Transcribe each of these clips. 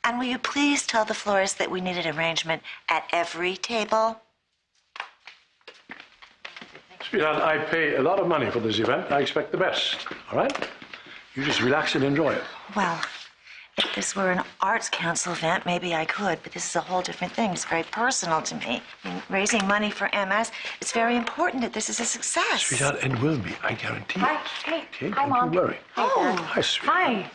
And will you please tell the florist that we need an arrangement at every table? Sweetheart, I pay a lot of money for this event. I expect the best, all right? You just relax and enjoy it. Well, if this were an arts council event, maybe I could, but this is a whole different thing. It's very personal to me. I mean, raising money for MS, it's very important that this is a success. Sweetheart, and will be, I guarantee it. Hi, hey. Okay, Hi, don't Mom. you worry. Oh, Hi, sweetheart. Hi.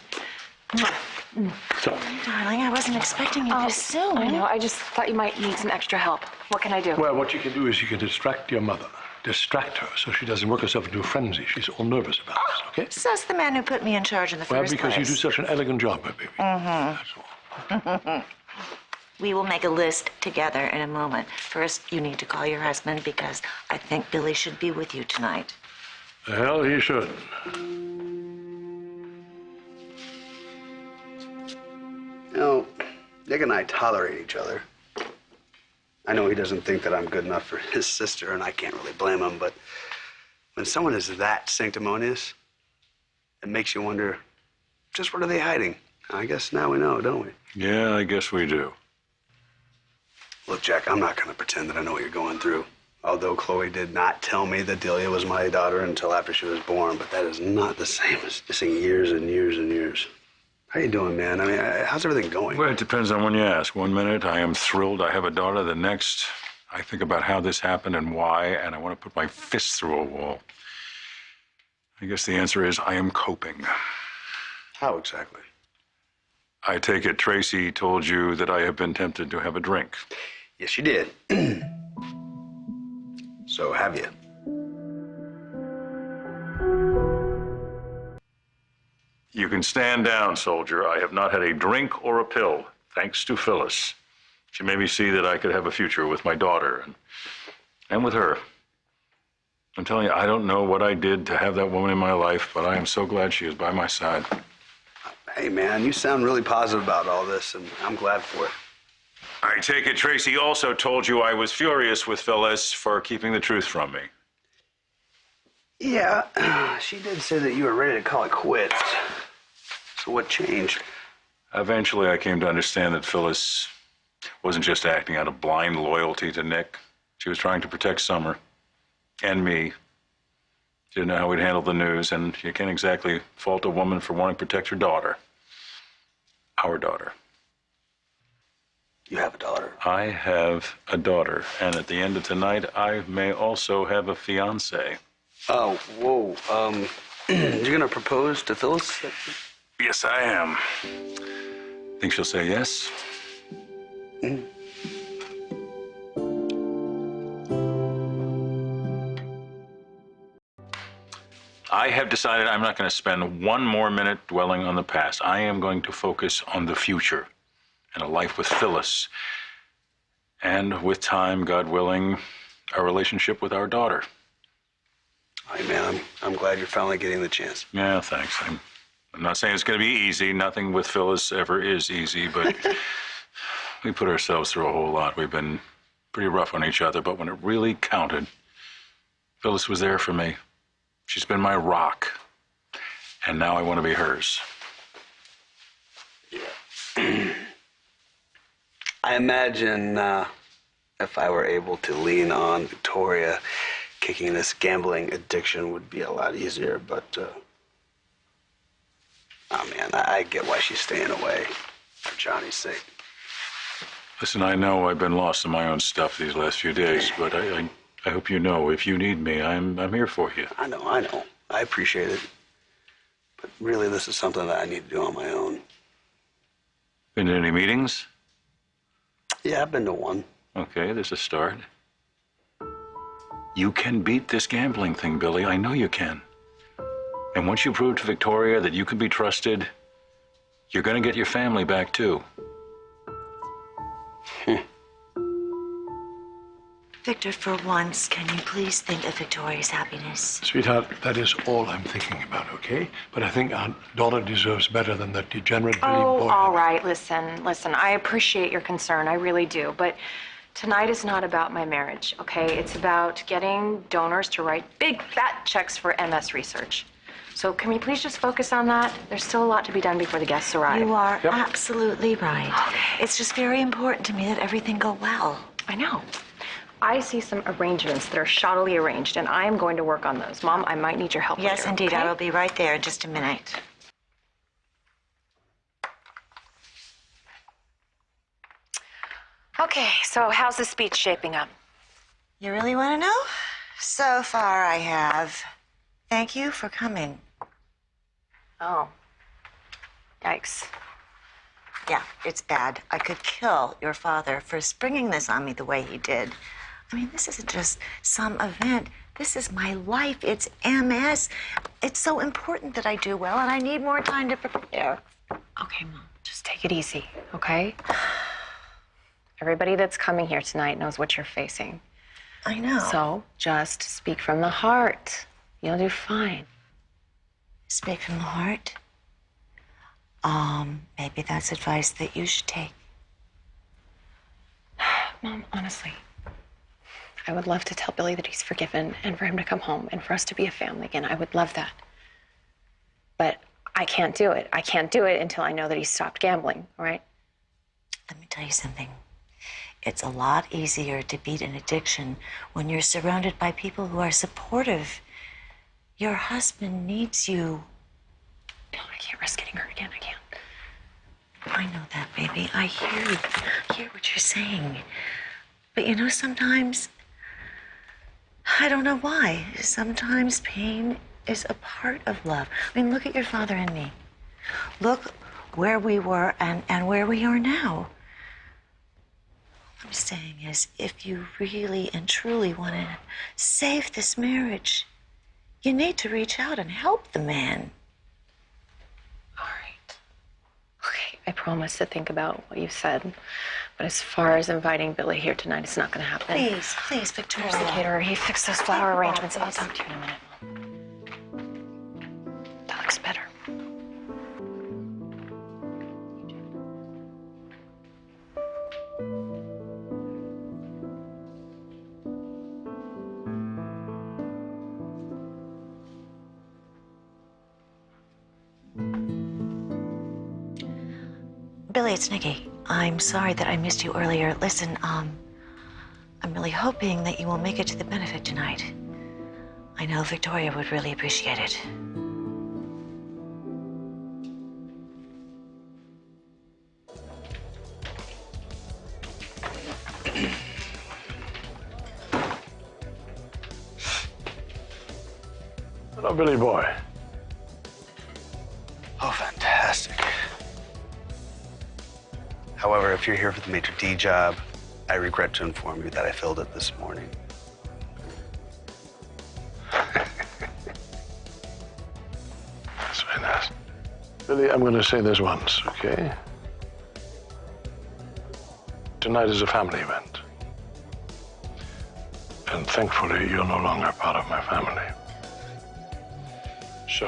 So, darling, I wasn't expecting you this soon. I know. I just thought you might need some extra help. What can I do? well, what you can do is you can distract your mother. Distract her so she doesn't work herself into a frenzy. She's all nervous about this, okay? Says the man who put me in charge in the Well, first because place. you do such an elegant job, my baby. That's all. We will make a list together in a moment. First, you need to call your husband because I think Billy should be with you tonight. The hell he should. You know, Nick and I tolerate each other. I know he doesn't think that I'm good enough for his sister, and I can't really blame him, but when someone is that sanctimonious, it makes you wonder, just what are they hiding? I guess now we know, don't we? Yeah, I guess we do. Look, Jack, I'm not going to pretend that I know what you're going through. Although Chloe did not tell me that Delia was my daughter until after she was born, but that is not the same as missing years and years and years. How you doing, man? I mean, how's everything going? Well, it depends on when you ask. One minute, I am thrilled I have a daughter. The next, I think about how this happened and why, and I want to put my fist through a wall. I guess the answer is I am coping. How exactly? I take it Tracy told you that I have been tempted to have a drink. Yes, you did. So have you? You can stand down, soldier. I have not had a drink or a pill, thanks to Phyllis. She made me see that I could have a future with my daughter and with her. I'm telling you, I don't know what I did to have that woman in my life, but I am so glad she is by my side. Hey, man, you sound really positive about all this, and I'm glad for it. I take it Tracy also told you I was furious with Phyllis for keeping the truth from me. Yeah, she did say that you were ready to call it quits. So what changed? Eventually, I came to understand that Phyllis wasn't just acting out of blind loyalty to Nick. She was trying to protect Summer and me. She didn't know how we'd handle the news, and you can't exactly fault a woman for wanting to protect her daughter. Our daughter. You have a daughter. I have a daughter, and at the end of tonight, I may also have a fiancé. Oh, whoa. You're gonna propose to Phyllis? Yes, I am. Think she'll say yes? I have decided I'm not going to spend one more minute dwelling on the past. I am going to focus on the future and a life with Phyllis. And with time, God willing, a relationship with our daughter. Hey, man, I'm glad you're finally getting the chance. Yeah, thanks. I'm not saying it's going to be easy. Nothing with Phyllis ever is easy, but we put ourselves through a whole lot. We've been pretty rough on each other, but when it really counted, Phyllis was there for me. She's been my rock, and now I want to be hers. Yeah. I imagine if I were able to lean on Victoria, kicking this gambling addiction would be a lot easier, but, oh, man, I get why she's staying away, for Johnny's sake. Listen, I know I've been lost in my own stuff these last few days, but I hope you know if you need me, I'm here for you. I know. I appreciate it. But really, this is something that I need to do on my own. Been to any meetings? Yeah, I've been to one. Okay, there's a start. You can beat this gambling thing, Billy. I know you can. And once you prove to Victoria that you can be trusted, you're going to get your family back, too. Victor, for once, can you please think of Victoria's happiness? Sweetheart, that is all I'm thinking about, okay? But I think our daughter deserves better than that degenerate Billy boy. Oh, all right. Listen. I appreciate your concern. I really do. But tonight is not about my marriage, okay? It's about getting donors to write big, fat checks for MS research. So can we please just focus on that? There's still a lot to be done before the guests arrive. You are Yep. absolutely right. It's just very important to me that everything go well. I know. I see some arrangements that are shoddily arranged, and I am going to work on those. Mom, I might need your help Yes, later, indeed. okay? I will be right there in just a minute. Okay, so how's the speech shaping up? You really want to know? So far, I have. Thank you for coming. Oh. Yikes. Yeah, it's bad. I could kill your father for springing this on me the way he did. I mean, this isn't just some event. This is my life. It's MS. It's so important that I do well, and I need more time to prepare. Okay, Mom, just take it easy, okay? Everybody that's coming here tonight knows what you're facing. I know. So just speak from the heart. You'll do fine. Speak from the heart. Maybe that's advice that you should take. Mom, honestly, I would love to tell Billy that he's forgiven and for him to come home and for us to be a family again. I would love that. But I can't do it. I can't do it until I know that he's stopped gambling, all right? Let me tell you something. It's a lot easier to beat an addiction when you're surrounded by people who are supportive. Your husband needs you. No, I can't risk getting hurt again. I can't. I know that, baby. I hear what you're saying. But you know, sometimes, I don't know why, sometimes pain is a part of love. I mean, look at your father and me. Look where we were and where we are now. What I'm saying is, if you really and truly want to save this marriage, you need to reach out and help the man. All right. Okay, I promise to think about what you said. But as far as inviting Billy here tonight, it's not going to happen. Please, Victoria. There's the caterer. He fixed those flower arrangements. I'll talk to you in a minute, Mom. That looks better. Billy, it's Nikki. I'm sorry that I missed you earlier. Listen, I'm really hoping that you will make it to the benefit tonight. I know Victoria would really appreciate it. Hello, Billy boy. Oh, fantastic. However, if you're here for the maitre d' job, I regret to inform you that I filled it this morning. That's very nice. Billy, I'm going to say this once, okay? Tonight is a family event. And thankfully, you're no longer part of my family. So,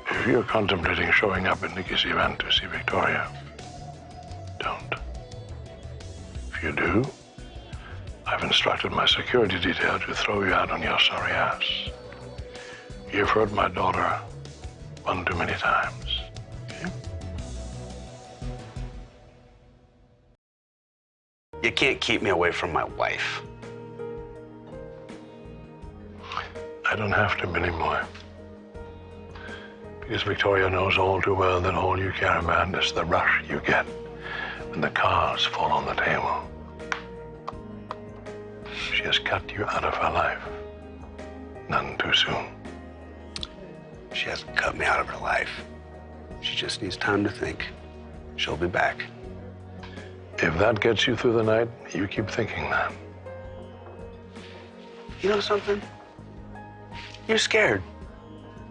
if you're contemplating showing up at Nikki's event to see Victoria, don't. If you do, I've instructed my security detail to throw you out on your sorry ass. You've hurt my daughter one too many times. Okay? You can't keep me away from my wife. I don't have to, Billy boy. Because Victoria knows all too well that all you care about is the rush you get when the cards fall on the table. She has cut you out of her life. None too soon. She hasn't cut me out of her life. She just needs time to think. She'll be back. If that gets you through the night, you keep thinking that. You know something? You're scared.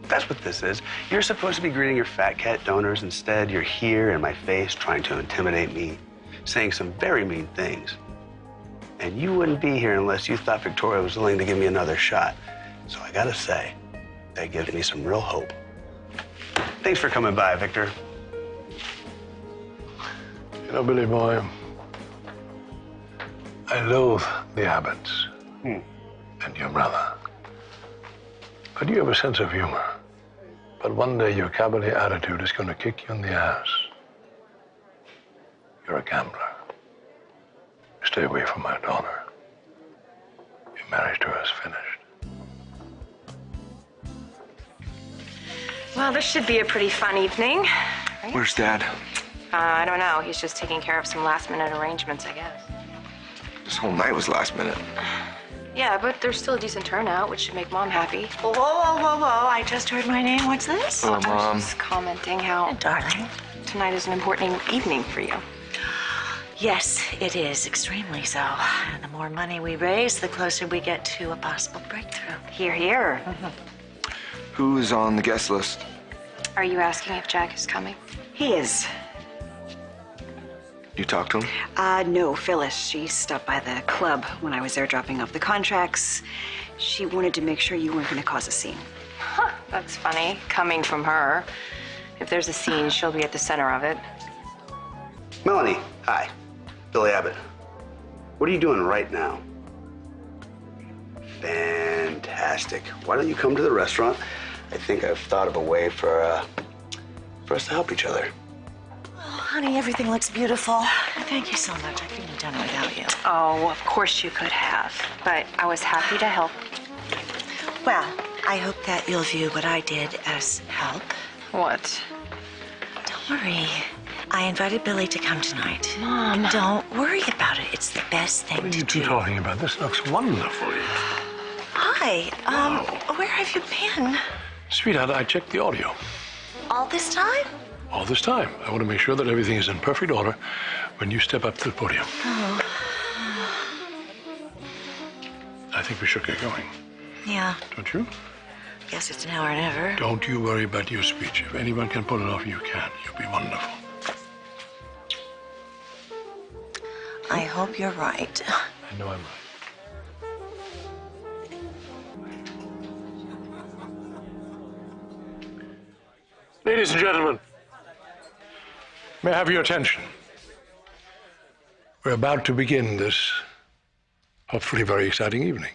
That's what this is. You're supposed to be greeting your fat cat donors. Instead, you're here in my face trying to intimidate me, saying some very mean things. And you wouldn't be here unless you thought Victoria was willing to give me another shot. So I gotta say, that gives me some real hope. Thanks for coming by, Victor. You know, Billy boy, I loathe the Abbotts and your brother. But you have a sense of humor. But one day your cavalier attitude is going to kick you in the ass. You're a gambler. Stay away from my daughter. Your marriage to her is finished. Well, this should be a pretty fun evening. Right? Where's Dad? I don't know. He's just taking care of some last-minute arrangements, I guess. This whole night was last minute. Yeah, but there's still a decent turnout, which should make Mom happy. Whoa, whoa, whoa, whoa. I just heard my name. What's this? Oh, I Mom. was just commenting how Darling. tonight is an important evening for you. Yes, it is. Extremely so. And the more money we raise, the closer we get to a possible breakthrough. Here, here. Who is on the guest list? Are you asking if Jack is coming? He is. You talked to him? No, Phyllis. She stopped by the club when I was there dropping off the contracts. She wanted to make sure you weren't going to cause a scene. Huh, that's funny, coming from her. If there's a scene, she'll be at the center of it. Melanie, hi. Billy Abbott. What are you doing right now? Fantastic. Why don't you come to the restaurant? I think I've thought of a way for us to help each other. Oh, honey, everything looks beautiful. Thank you so much. I couldn't have done it without you. Oh, of course you could have. But I was happy to help. Well, I hope that you'll view what I did as help. What? Don't worry. I invited Billy to come tonight. Mom. Don't worry about it. It's the best thing What are to you two do. talking about? This looks wonderful. Hi. Where have you been? Sweetheart, I checked the audio. All this time? All this time. I want to make sure that everything is in perfect order when you step up to the podium. Oh. I think we should get going. Yeah. Don't you? Guess it's now or never. Don't you worry about your speech. If anyone can pull it off, you can. You'll be wonderful. I hope you're right. I know I'm right. Ladies and gentlemen, may I have your attention? We're about to begin this hopefully very exciting evening.